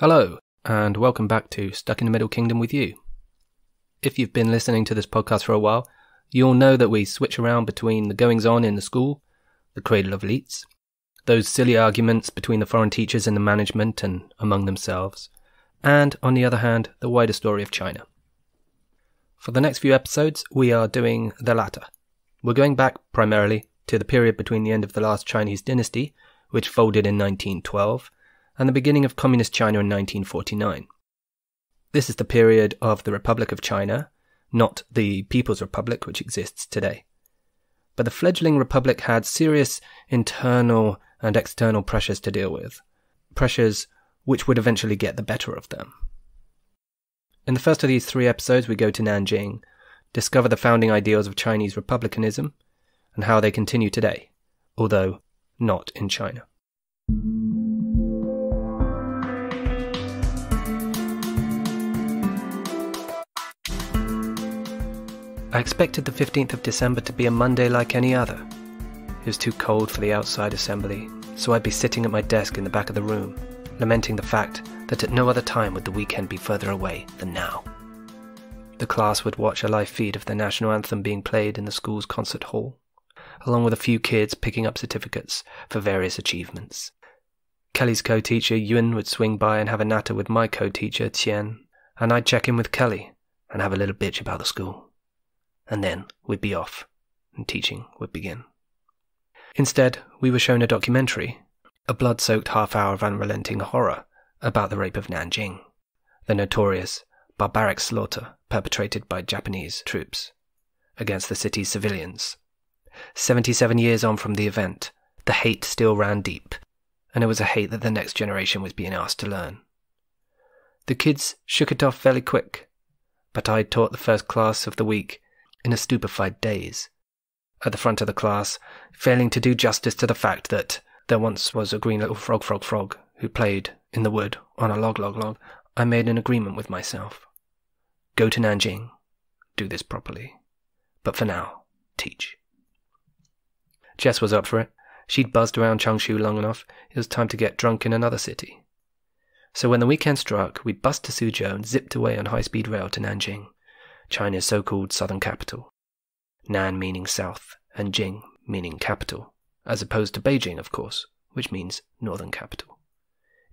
Hello, and welcome back to Stuck in the Middle Kingdom with you. If you've been listening to this podcast for a while, you'll know that we switch around between the goings-on in the school, the cradle of elites, those silly arguments between the foreign teachers and the management and among themselves, and, on the other hand, the wider story of China. For the next few episodes, we are doing the latter. We're going back, primarily, to the period between the end of the last Chinese dynasty, which folded in 1912, and the beginning of Communist China in 1949. This is the period of the Republic of China, not the People's Republic which exists today. But the fledgling republic had serious internal and external pressures to deal with, pressures which would eventually get the better of them. In the first of these 3 episodes, we go to Nanjing, discover the founding ideals of Chinese republicanism, and how they continue today, although not in China. I expected the 15th of December to be a Monday like any other. It was too cold for the outside assembly, so I'd be sitting at my desk in the back of the room, lamenting the fact that at no other time would the weekend be further away than now. The class would watch a live feed of the national anthem being played in the school's concert hall, along with a few kids picking up certificates for various achievements. Kelly's co-teacher Yun would swing by and have a natter with my co-teacher Qian, and I'd check in with Kelly and have a little bitch about the school. And then we'd be off, and teaching would begin. Instead, we were shown a documentary, a blood-soaked half-hour of unrelenting horror about the rape of Nanjing, the notorious, barbaric slaughter perpetrated by Japanese troops against the city's civilians. 77 years on from the event, the hate still ran deep, and it was a hate that the next generation was being asked to learn. The kids shook it off fairly quick, but I'd taught the first class of the week in a stupefied daze. At the front of the class, failing to do justice to the fact that there once was a green little frog who played in the wood on a log, I made an agreement with myself. Go to Nanjing, do this properly, but for now, teach. Jess was up for it. She'd buzzed around Changshu long enough. It was time to get drunk in another city. So when the weekend struck, we bussed to Suzhou and zipped away on high-speed rail to Nanjing, China's so-called southern capital. Nan meaning south, and Jing meaning capital, as opposed to Beijing, of course, which means northern capital.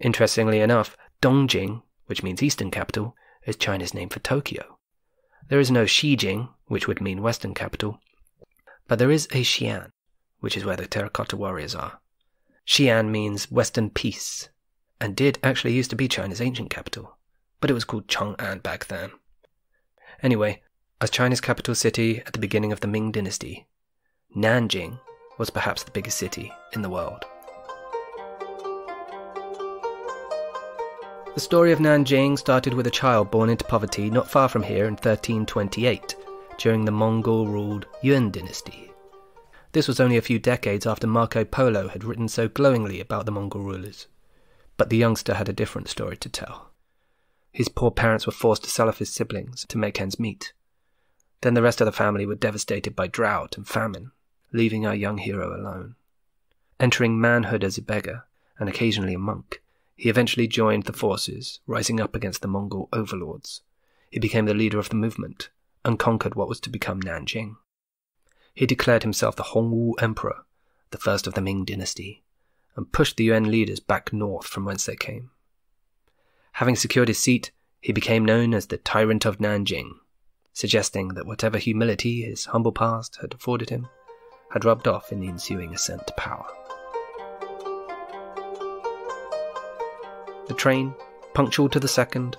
Interestingly enough, Dongjing, which means eastern capital, is China's name for Tokyo. There is no Xijing, which would mean western capital, but there is a Xi'an, which is where the terracotta warriors are. Xi'an means western peace, and did actually used to be China's ancient capital, but it was called Chang'an back then. Anyway, as China's capital city at the beginning of the Ming Dynasty, Nanjing was perhaps the biggest city in the world. The story of Nanjing started with a child born into poverty not far from here in 1328, during the Mongol-ruled Yuan Dynasty. This was only a few decades after Marco Polo had written so glowingly about the Mongol rulers. But the youngster had a different story to tell. His poor parents were forced to sell off his siblings to make ends meet. Then the rest of the family were devastated by drought and famine, leaving our young hero alone. Entering manhood as a beggar, and occasionally a monk, he eventually joined the forces, rising up against the Mongol overlords. He became the leader of the movement, and conquered what was to become Nanjing. He declared himself the Hongwu Emperor, the first of the Ming Dynasty, and pushed the Yuan leaders back north from whence they came. Having secured his seat, he became known as the Tyrant of Nanjing, suggesting that whatever humility his humble past had afforded him had rubbed off in the ensuing ascent to power. The train, punctual to the second,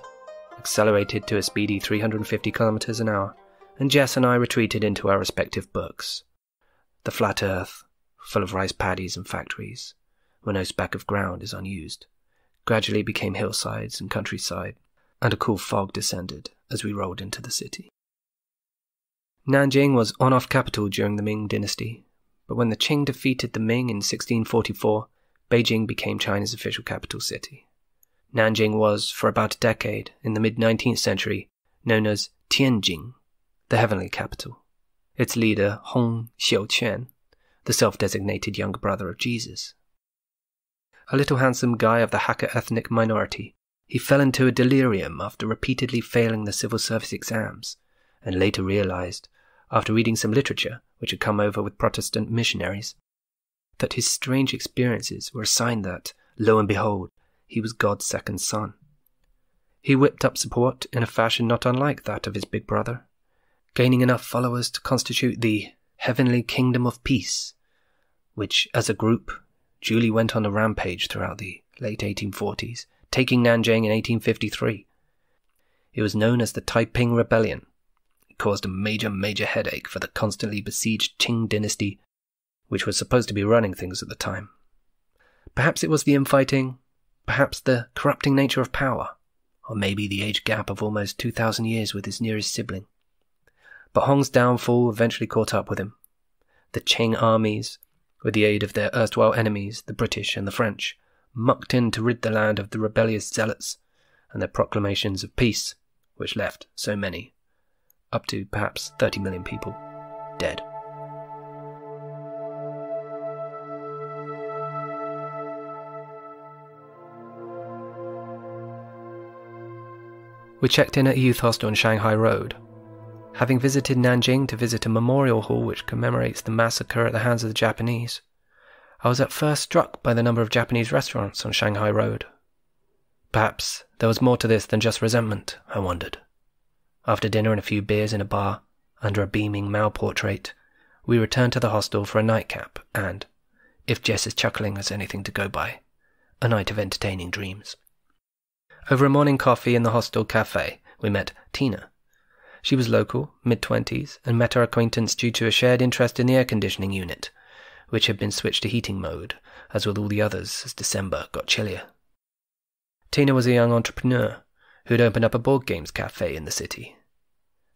accelerated to a speedy 350 kilometers an hour, and Jess and I retreated into our respective books. The flat earth, full of rice paddies and factories, where no speck of ground is unused, gradually became hillsides and countryside, and a cool fog descended as we rolled into the city. Nanjing was on-off capital during the Ming Dynasty, but when the Qing defeated the Ming in 1644, Beijing became China's official capital city. Nanjing was, for about a decade, in the mid-19th century, known as Tianjin, the heavenly capital. Its leader, Hong Xiuquan, the self-designated younger brother of Jesus. A little handsome guy of the Hakka ethnic minority, He fell into a delirium after repeatedly failing the civil service exams, and later realized, after reading some literature which had come over with Protestant missionaries, that his strange experiences were a sign that, lo and behold, he was God's second son. He whipped up support in a fashion not unlike that of his big brother, gaining enough followers to constitute the Heavenly Kingdom of Peace, which, as a group, duly went on a rampage throughout the late 1840s, taking Nanjing in 1853. It was known as the Taiping Rebellion. It caused a major headache for the constantly besieged Qing dynasty, which was supposed to be running things at the time. Perhaps it was the infighting, perhaps the corrupting nature of power, or maybe the age gap of almost 2,000 years with his nearest sibling. But Hong's downfall eventually caught up with him. The Qing armies, with the aid of their erstwhile enemies, the British and the French, mucked in to rid the land of the rebellious zealots and their proclamations of peace, which left so many, up to perhaps 30 million people, dead. We checked in at a youth hostel on Shanghai Road. Having visited Nanjing to visit a memorial hall which commemorates the massacre at the hands of the Japanese, I was at first struck by the number of Japanese restaurants on Shanghai Road. Perhaps there was more to this than just resentment, I wondered. After dinner and a few beers in a bar, under a beaming Mao portrait, we returned to the hostel for a nightcap and, if Jess's chuckling is anything to go by, a night of entertaining dreams. Over a morning coffee in the hostel cafe, we met Tina. She was local, mid-20s, and met our acquaintance due to a shared interest in the air-conditioning unit, which had been switched to heating mode, as with all the others as December got chillier. Tina was a young entrepreneur who had opened up a board games cafe in the city.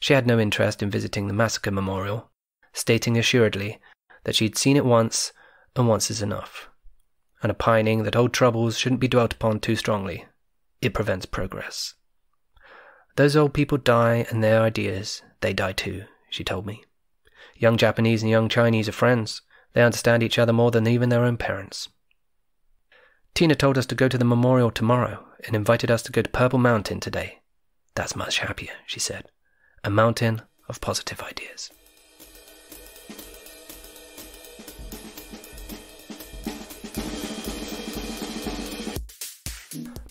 She had no interest in visiting the massacre memorial, stating assuredly that she'd seen it once, and once is enough, and opining that old troubles shouldn't be dwelt upon too strongly. It prevents progress. Those old people die, and their ideas, they die too, she told me. Young Japanese and young Chinese are friends. They understand each other more than even their own parents. Tina told us to go to the memorial tomorrow and invited us to go to Purple Mountain today. That's much happier, she said. A mountain of positive ideas.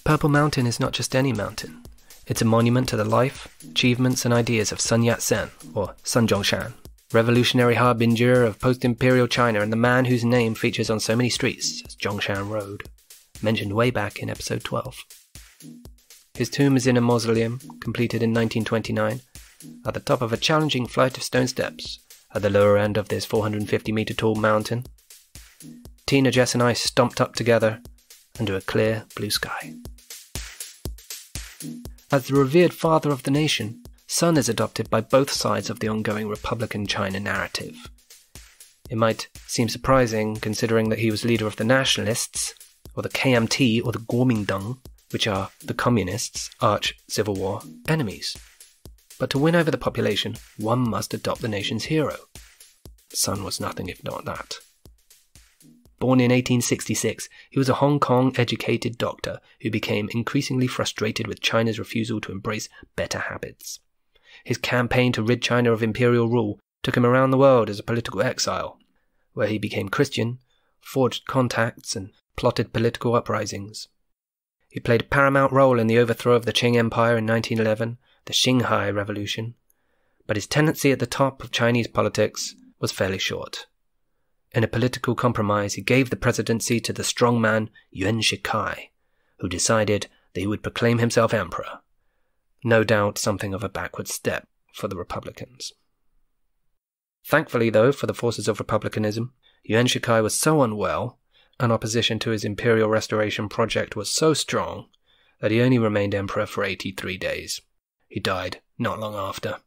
Purple Mountain is not just any mountain. It's a monument to the life, achievements and ideas of Sun Yat-sen, or Sun Zhongshan, revolutionary harbinger of post-imperial China and the man whose name features on so many streets as Zhongshan Road, mentioned way back in episode 12. His tomb is in a mausoleum, completed in 1929, at the top of a challenging flight of stone steps, at the lower end of this 450-metre tall mountain. Tina, Jess and I stomped up together under a clear blue sky. As the revered father of the nation, Sun is adopted by both sides of the ongoing Republican China narrative. It might seem surprising considering that he was leader of the Nationalists, or the KMT, or the Kuomintang, which are the Communists' arch-Civil War enemies. But to win over the population, one must adopt the nation's hero. Sun was nothing if not that. Born in 1866, he was a Hong Kong-educated doctor who became increasingly frustrated with China's refusal to embrace better habits. His campaign to rid China of imperial rule took him around the world as a political exile, where he became Christian, forged contacts, and plotted political uprisings. He played a paramount role in the overthrow of the Qing Empire in 1911, the Xinhai Revolution, but his tendency at the top of Chinese politics was fairly short. In a political compromise, he gave the presidency to the strongman Yuan Shikai, who decided that he would proclaim himself emperor. No doubt something of a backward step for the Republicans. Thankfully, though, for the forces of republicanism, Yuan Shikai was so unwell, and opposition to his imperial restoration project was so strong, that he only remained emperor for 83 days. He died not long after.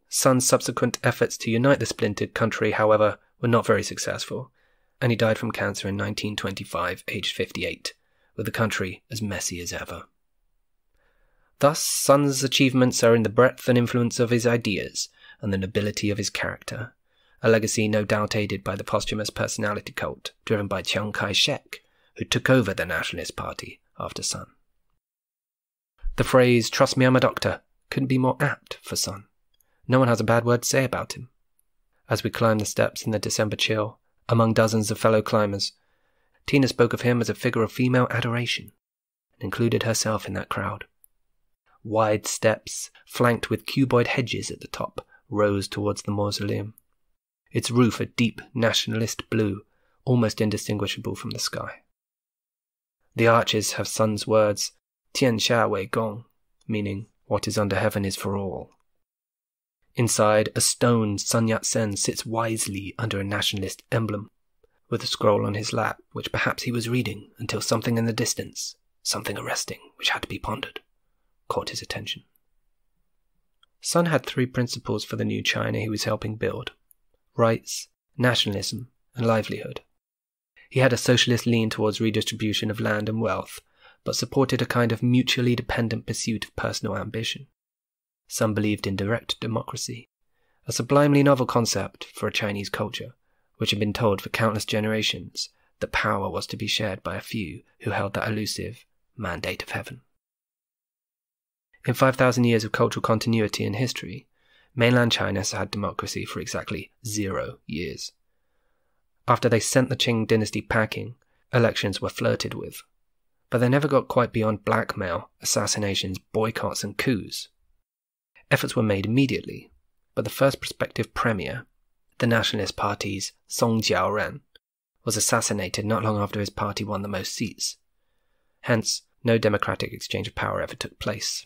Sun's subsequent efforts to unite the splintered country, however, were not very successful, and he died from cancer in 1925, aged 58, with the country as messy as ever. Thus, Sun's achievements are in the breadth and influence of his ideas and the nobility of his character, a legacy no doubt aided by the posthumous personality cult driven by Chiang Kai-shek, who took over the Nationalist Party after Sun. The phrase, "trust me, I'm a doctor," couldn't be more apt for Sun. No one has a bad word to say about him. As we climbed the steps in the December chill, among dozens of fellow climbers, Tina spoke of him as a figure of female adoration, and included herself in that crowd. Wide steps, flanked with cuboid hedges at the top, rose towards the mausoleum, its roof a deep nationalist blue, almost indistinguishable from the sky. The arches have Sun's words, "Tian Xia Wei Gong," meaning, "what is under heaven is for all." Inside, a stone Sun Yat-sen sits wisely under a nationalist emblem, with a scroll on his lap, which perhaps he was reading until something in the distance, something arresting, which had to be pondered, caught his attention. Sun had 3 principles for the new China he was helping build: rights, nationalism, and livelihood. He had a socialist lean towards redistribution of land and wealth, but supported a kind of mutually dependent pursuit of personal ambition. Some believed in direct democracy, a sublimely novel concept for a Chinese culture, which had been told for countless generations that power was to be shared by a few who held that elusive mandate of heaven. In 5,000 years of cultural continuity and history, mainland China has had democracy for exactly 0 years. After they sent the Qing dynasty packing, elections were flirted with, but they never got quite beyond blackmail, assassinations, boycotts and coups. Efforts were made immediately, but the first prospective premier, the Nationalist Party's Song Jiaoren, was assassinated not long after his party won the most seats. Hence, no democratic exchange of power ever took place.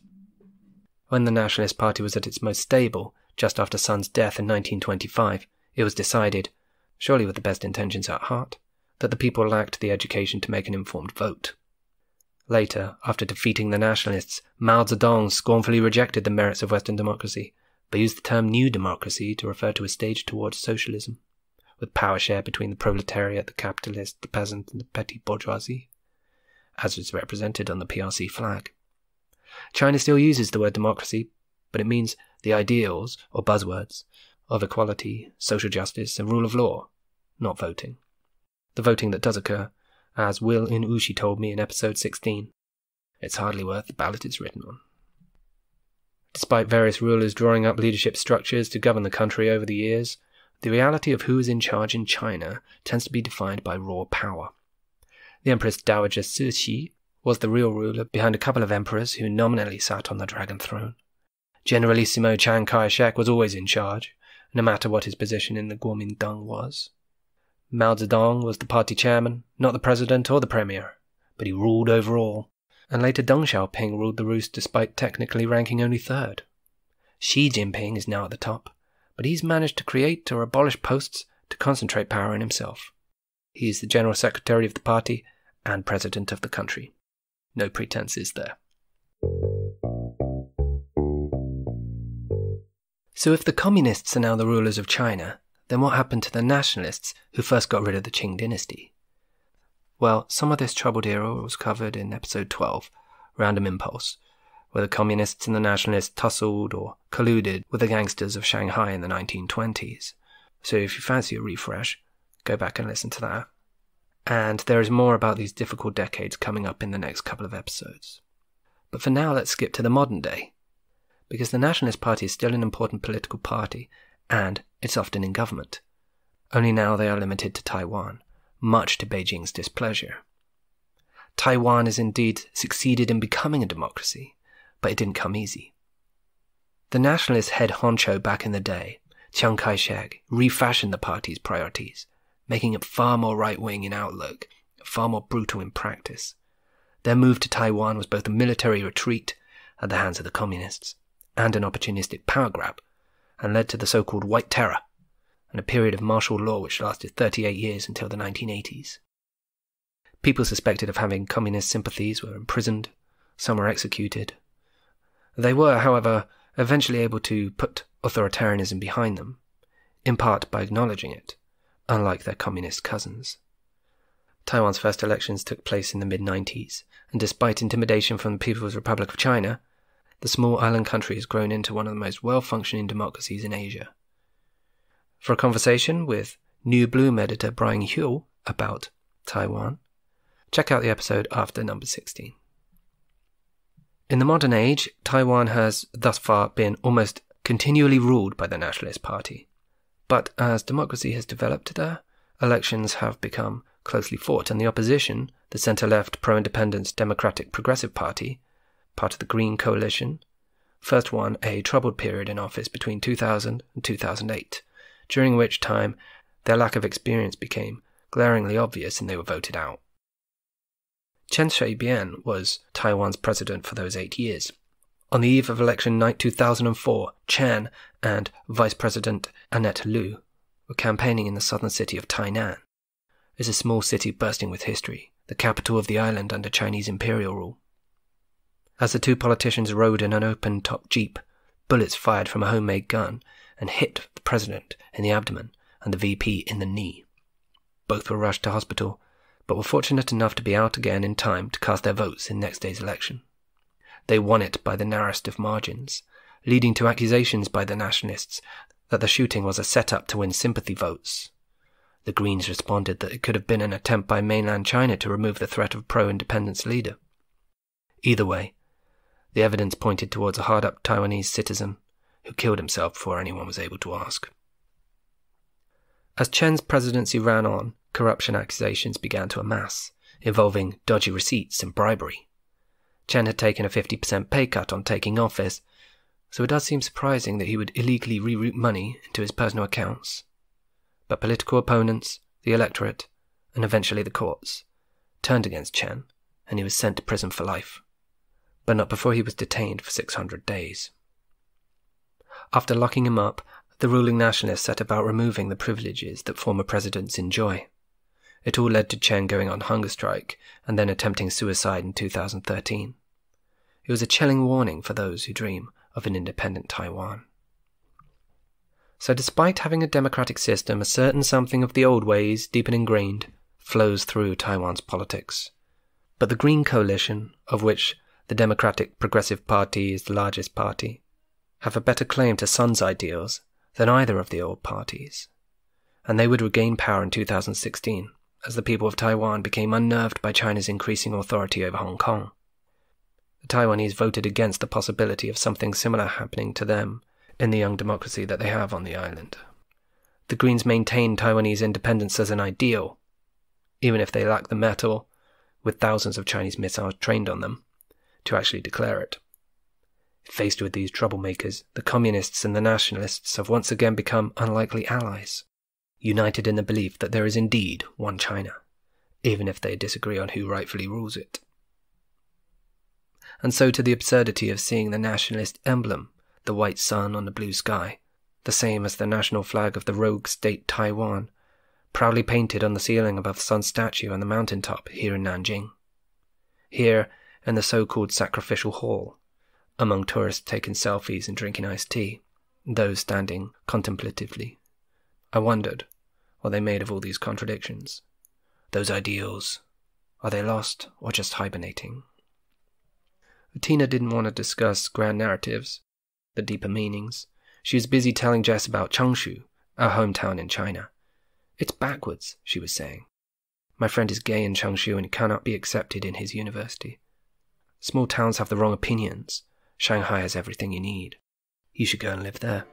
When the Nationalist Party was at its most stable, just after Sun's death in 1925, it was decided, surely with the best intentions at heart, that the people lacked the education to make an informed vote. Later, after defeating the nationalists, Mao Zedong scornfully rejected the merits of Western democracy, but used the term New Democracy to refer to a stage towards socialism, with power share between the proletariat, the capitalist, the peasant, and the petty bourgeoisie, as is represented on the PRC flag. China still uses the word democracy, but it means the ideals, or buzzwords, of equality, social justice, and rule of law, not voting. The voting that does occur, as Will In-Ushi told me in episode 16, it's hardly worth the ballot it's written on. Despite various rulers drawing up leadership structures to govern the country over the years, the reality of who is in charge in China tends to be defined by raw power. The Empress Dowager Cixi was the real ruler behind a couple of emperors who nominally sat on the dragon throne. Generalissimo Chiang Kai-shek was always in charge, no matter what his position in the Kuomintang was. Mao Zedong was the party chairman, not the president or the premier, but he ruled over all, and later Deng Xiaoping ruled the roost despite technically ranking only 3rd. Xi Jinping is now at the top, but he's managed to create or abolish posts to concentrate power in himself. He is the general secretary of the party and president of the country. No pretenses there. So if the communists are now the rulers of China, then what happened to the nationalists who first got rid of the Qing dynasty? Well, some of this troubled era was covered in episode 12, Random Impulse, where the communists and the nationalists tussled or colluded with the gangsters of Shanghai in the 1920s. So if you fancy a refresh, go back and listen to that. And there is more about these difficult decades coming up in the next couple of episodes. But for now, let's skip to the modern day, because the Nationalist Party is still an important political party, and it's often in government. Only now they are limited to Taiwan, much to Beijing's displeasure. Taiwan has indeed succeeded in becoming a democracy, but it didn't come easy. The nationalist head honcho back in the day, Chiang Kai-shek, refashioned the party's priorities, making it far more right-wing in outlook, far more brutal in practice. Their move to Taiwan was both a military retreat at the hands of the communists and an opportunistic power grab, and led to the so-called White Terror, and a period of martial law which lasted 38 years until the 1980s. People suspected of having communist sympathies were imprisoned, some were executed. They were, however, eventually able to put authoritarianism behind them, in part by acknowledging it, unlike their communist cousins. Taiwan's first elections took place in the mid-90s, and despite intimidation from the People's Republic of China, the small island country has grown into one of the most well-functioning democracies in Asia. For a conversation with New Bloom editor Brian Huell about Taiwan, check out the episode after number 16. In the modern age, Taiwan has thus far been almost continually ruled by the Nationalist Party. But as democracy has developed there, elections have become closely fought, and the opposition, the centre-left pro-independence Democratic Progressive Party, part of the Green Coalition, first won a troubled period in office between 2000 and 2008, during which time their lack of experience became glaringly obvious and they were voted out. Chen Shui-bian was Taiwan's president for those 8 years. On the eve of election night 2004, Chen and Vice President Annette Lu were campaigning in the southern city of Tainan. It's a small city bursting with history, the capital of the island under Chinese imperial rule. As the two politicians rode in an open-top jeep, bullets fired from a homemade gun and hit the president in the abdomen and the VP in the knee. Both were rushed to hospital, but were fortunate enough to be out again in time to cast their votes in next day's election. They won it by the narrowest of margins, leading to accusations by the nationalists that the shooting was a set-up to win sympathy votes. The Greens responded that it could have been an attempt by mainland China to remove the threat of a pro-independence leader. Either way, the evidence pointed towards a hard-up Taiwanese citizen who killed himself before anyone was able to ask. As Chen's presidency ran on, corruption accusations began to amass, involving dodgy receipts and bribery. Chen had taken a 50% pay cut on taking office, so it does seem surprising that he would illegally reroute money into his personal accounts. But political opponents, the electorate, and eventually the courts, turned against Chen, and he was sent to prison for life, but not before he was detained for 600 days. After locking him up, the ruling nationalists set about removing the privileges that former presidents enjoy. It all led to Chen going on hunger strike and then attempting suicide in 2013. It was a chilling warning for those who dream of an independent Taiwan. So despite having a democratic system, a certain something of the old ways, deep and ingrained, flows through Taiwan's politics. But the Green Coalition, of which the Democratic Progressive Party is the largest party, have a better claim to Sun's ideals than either of the old parties. And they would regain power in 2016, as the people of Taiwan became unnerved by China's increasing authority over Hong Kong. The Taiwanese voted against the possibility of something similar happening to them in the young democracy that they have on the island. The Greens maintained Taiwanese independence as an ideal, even if they lack the mettle, with thousands of Chinese missiles trained on them, to actually declare it. Faced with these troublemakers, the communists and the nationalists have once again become unlikely allies, united in the belief that there is indeed one China, even if they disagree on who rightfully rules it. And so to the absurdity of seeing the nationalist emblem, the white sun on the blue sky, the same as the national flag of the rogue state Taiwan, proudly painted on the ceiling above the sun statue on the mountaintop here in Nanjing. Here, in the so-called sacrificial hall, among tourists taking selfies and drinking iced tea, those standing contemplatively, I wondered what they made of all these contradictions. Those ideals, are they lost or just hibernating? Tina didn't want to discuss grand narratives, the deeper meanings. She was busy telling Jess about Changshu, our hometown in China. It's backwards, she was saying. My friend is gay in Changshu and cannot be accepted in his university. Small towns have the wrong opinions. Shanghai has everything you need. You should go and live there.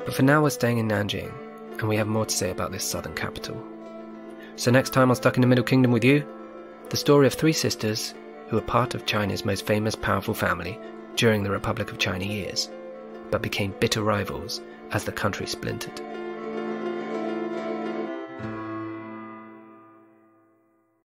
But for now we're staying in Nanjing, and we have more to say about this southern capital. So next time on Stuck in the Middle Kingdom with you, the story of three sisters who were part of China's most famous powerful family during the Republic of China years, but became bitter rivals as the country splintered.